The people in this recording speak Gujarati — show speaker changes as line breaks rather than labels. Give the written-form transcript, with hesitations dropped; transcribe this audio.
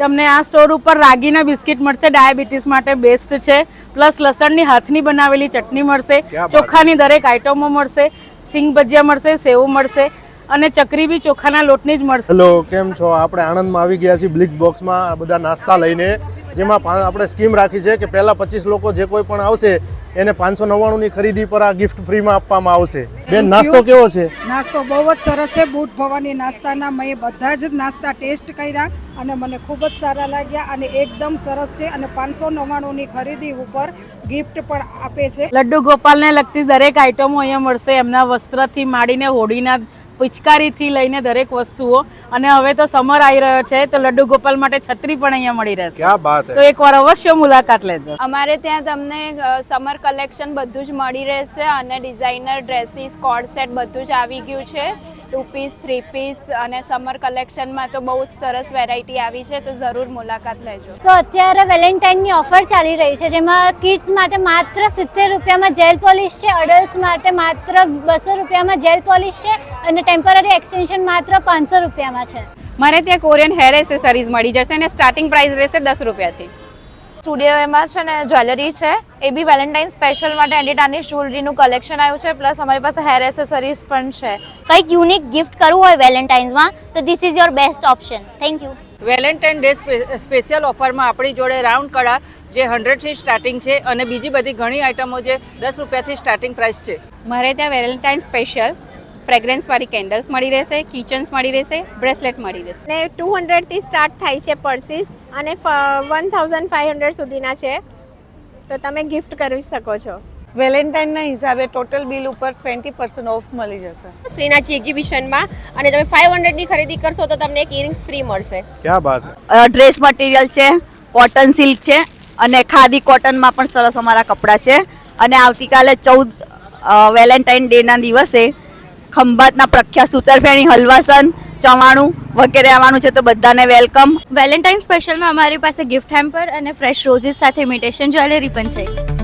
તમને આ સ્ટોર ઉપર રાગીના બિસ્કિટ મળશે, ડાયાબિટીસ માટે બેસ્ટ છે. પ્લસ લસણની હાથની બનાવેલી ચટણી મળશે, ચોખાની દરેક આઈટમો મળશે, સિંગ ભજીયા મળશે, સેવ મળશે અને ચકરી બી ચોખાના લોટની જ મળશે.
હેલો, કેમ છો? આપણે આણંદમાં આવી ગયા છીએ બ્લિક બોક્સમાં બધા નાસ્તા લઈને, જેમાં આપણે સ્કીમ રાખી છે કે પહેલા 25 લોકો જે કોઈ પણ આવશે એને 599 ની ખરીદી પર આ ગિફ્ટ ફ્રીમાં આપવામાં આવશે. બેન, નાસ્તો કેવો છે?
નાસ્તો બહુ જ સરસ છે. બૂટ ભવાની નાસ્તાના મેં બધા જ નાસ્તા ટેસ્ટ કર્યા અને મને ખૂબ જ સારા લાગ્યા અને એકદમ સરસ છે અને 599 ની ખરીદી ઉપર ગિફ્ટ પણ આપે છે.
લડ્ડુ ગોપાલને લગતી દરેક આઈટમો અહીંયા મળશે, એમના વસ્ત્રથી માંડીને હોડીના પિચકારીથી લઈને દરેક વસ્તુઓ. અને હવે તો સમર આવી રહ્યો છે તો લડ્ડુ ગોપાલ માટે છત્રી પણ અહીંયા મળી રહેશે.
ક્યા બાત હે!
તો એકવાર અવશ્ય મુલાકાત લેજો.
અમારે ત્યાં તમને સમર કલેક્શન બધું જ મળી રહેશે અને ડિઝાઇનર ડ્રેસીસ, કોડ સેટ બધું જ આવી ગયું છે. 2 પીસ, 3 પીસ અને સમર કલેક્શનમાં તો બહુ જ સરસ વેરાયટી આવી છે, તો જરૂર મુલાકાત લેજો.
સો અત્યારે વેલેન્ટાઇનની ઓફર ચાલી રહી છે, જેમાં કિડ્સ માટે માત્ર 70 રૂપિયામાં જેલ પોલિશ છે, અડલ્ટ્સ માટે માત્ર 200 રૂપિયામાં જેલ પોલિશ છે અને ટેમ્પરરી એક્સટેન્શન માત્ર 500 રૂપિયામાં છે.
મારે ત્યાં કોરિયન હેર એસેસરીઝ મળી જશે અને સ્ટાર્ટિંગ પ્રાઇસ રહેશે 10 રૂપિયાથી.
સ્ટુડિયોમાં છે ને જ્વેલરી છે, એ બી વેલેન્ટાઇન સ્પેશિયલ માટે એડિટાની જ્વેલરીનું કલેક્શન આવ્યું છે, પ્લસ અમારી પાસે હેર એસેસરીઝ પણ છે.
કંઈક યુનિક ગિફ્ટ કરવું હોય વેલેન્ટાઇન્સમાં તો this is your best option. Thank you.
Valentine Day special ઓફરમાં આપણી જોડે રાઉન્ડ કડા જે 100 થી સ્ટાર્ટિંગ છે અને બીજી બધી ઘણી આઇટમો જે 10 રૂપિયાથી સ્ટાર્ટિંગ પ્રાઇસ છે.
મારે ત્યાં વેલેન્ટાઇન સ્પેશિયલ ફ્રેગ્રન્સવાળી કેન્ડલ્સ મળી રહેશે, કિચન્સ મળી રહેશે, બ્રેસલેટ મળી રહેશે.
ને 200 થી સ્ટાર્ટ થાય છે પર્સીસ અને 1500 સુધીના છે, તો તમે ગિફ્ટ કરી શકો છો.
વેલેન્ટાઇનના હિસાબે ટોટલ બિલ ઉપર 20% ઓફ મળી જશે
શ્રીનાથજી એક્ઝિબિશનમાં અને તમે 500 ની ખરીદી કરશો તો તમને એક ઇયરિંગ્સ ફ્રી મળશે.
ક્યા બાત હે!
ડ્રેસ મટીરિયલ છે, કોટન સિલ્ક છે અને ખાદી કોટનમાં પણ સરસ અમારા કપડાં છે. અને આવતીકાલે 14 વેલેન્ટાઇન ડેના દિવસે ખંભાતના પ્રખ્યાત સૂતરફેણી, હલવાસન, ચવાણું વગેરે આવવાનું છે, તો બધાને વેલકમ.
વેલેન્ટાઇન સ્પેશિયલમાં અમારી પાસે ગિફ્ટ હેમ્પર અને ફ્રેશ રોઝીસ સાથે ઇમિટેશન જ્વેલરી પણ છે.